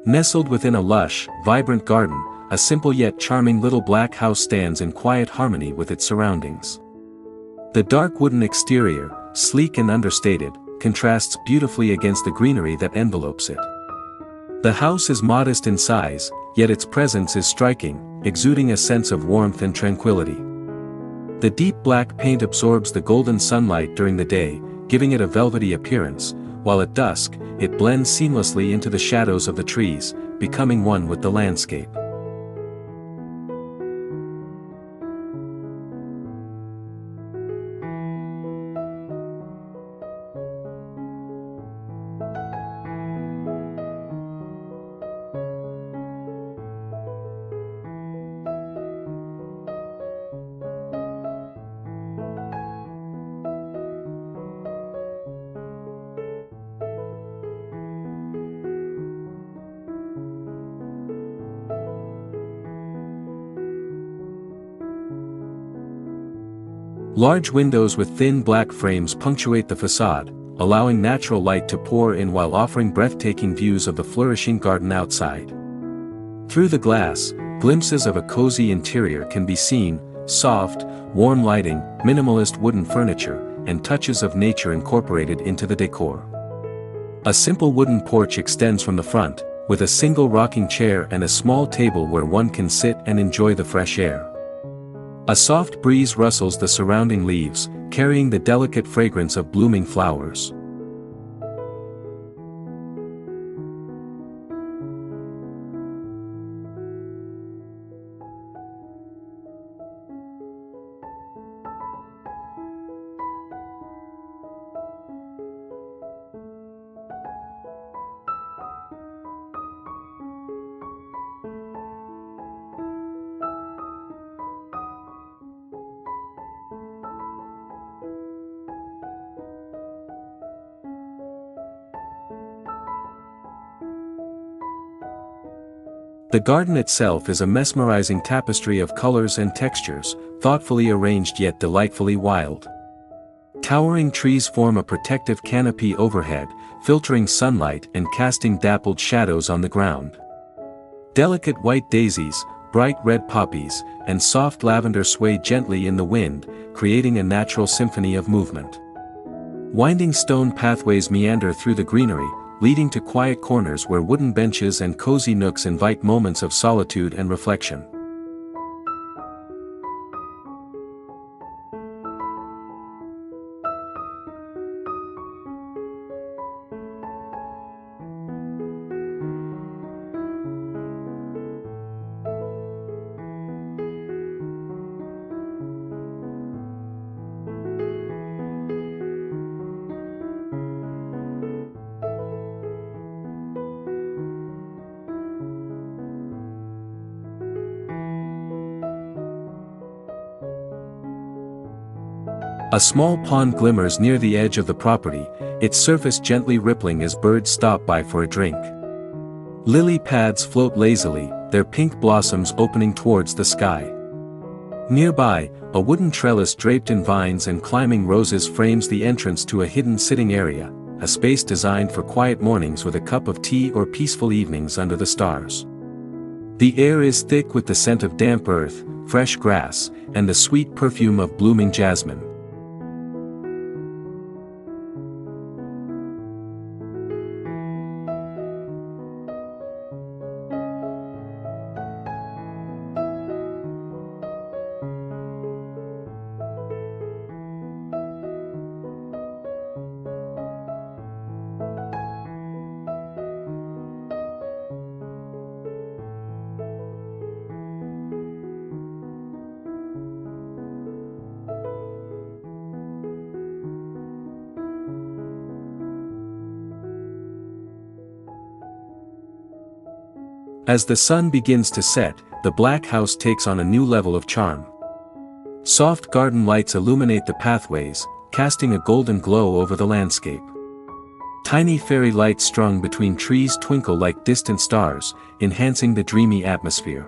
Nestled within a lush, vibrant garden, a simple yet charming little black house stands in quiet harmony with its surroundings. The dark wooden exterior, sleek and understated, contrasts beautifully against the greenery that envelopes it. The house is modest in size, yet its presence is striking, exuding a sense of warmth and tranquility. The deep black paint absorbs the golden sunlight during the day, giving it a velvety appearance, while at dusk, it blends seamlessly into the shadows of the trees, becoming one with the landscape. Large windows with thin black frames punctuate the facade, allowing natural light to pour in while offering breathtaking views of the flourishing garden outside. Through the glass, glimpses of a cozy interior can be seen: soft, warm lighting, minimalist wooden furniture, and touches of nature incorporated into the decor. A simple wooden porch extends from the front, with a single rocking chair and a small table where one can sit and enjoy the fresh air. A soft breeze rustles the surrounding leaves, carrying the delicate fragrance of blooming flowers. The garden itself is a mesmerizing tapestry of colors and textures, thoughtfully arranged yet delightfully wild. Towering trees form a protective canopy overhead, filtering sunlight and casting dappled shadows on the ground. Delicate white daisies, bright red poppies, and soft lavender sway gently in the wind, creating a natural symphony of movement. Winding stone pathways meander through the greenery, leading to quiet corners where wooden benches and cozy nooks invite moments of solitude and reflection. A small pond glimmers near the edge of the property, its surface gently rippling as birds stop by for a drink. Lily pads float lazily, their pink blossoms opening towards the sky. Nearby, a wooden trellis draped in vines and climbing roses frames the entrance to a hidden sitting area, a space designed for quiet mornings with a cup of tea or peaceful evenings under the stars. The air is thick with the scent of damp earth, fresh grass, and the sweet perfume of blooming jasmine. As the sun begins to set, the black house takes on a new level of charm. Soft garden lights illuminate the pathways, casting a golden glow over the landscape. Tiny fairy lights strung between trees twinkle like distant stars, enhancing the dreamy atmosphere.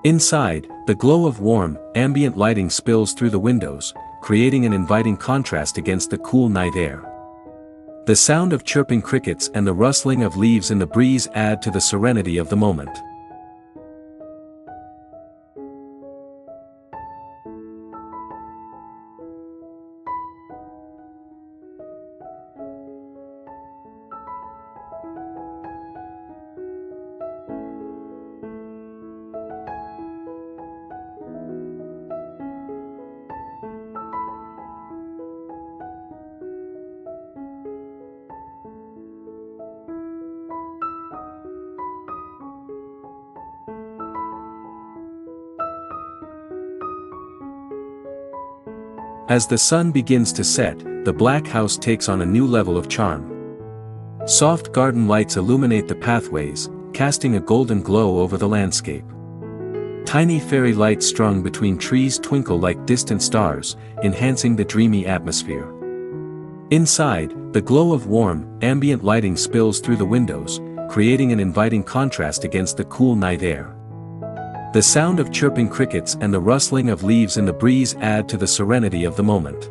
Inside, the glow of warm, ambient lighting spills through the windows, creating an inviting contrast against the cool night air. The sound of chirping crickets and the rustling of leaves in the breeze add to the serenity of the moment. As the sun begins to set, the black house takes on a new level of charm. Soft garden lights illuminate the pathways, casting a golden glow over the landscape. Tiny fairy lights strung between trees twinkle like distant stars, enhancing the dreamy atmosphere. Inside, the glow of warm, ambient lighting spills through the windows, creating an inviting contrast against the cool night air. The sound of chirping crickets and the rustling of leaves in the breeze add to the serenity of the moment.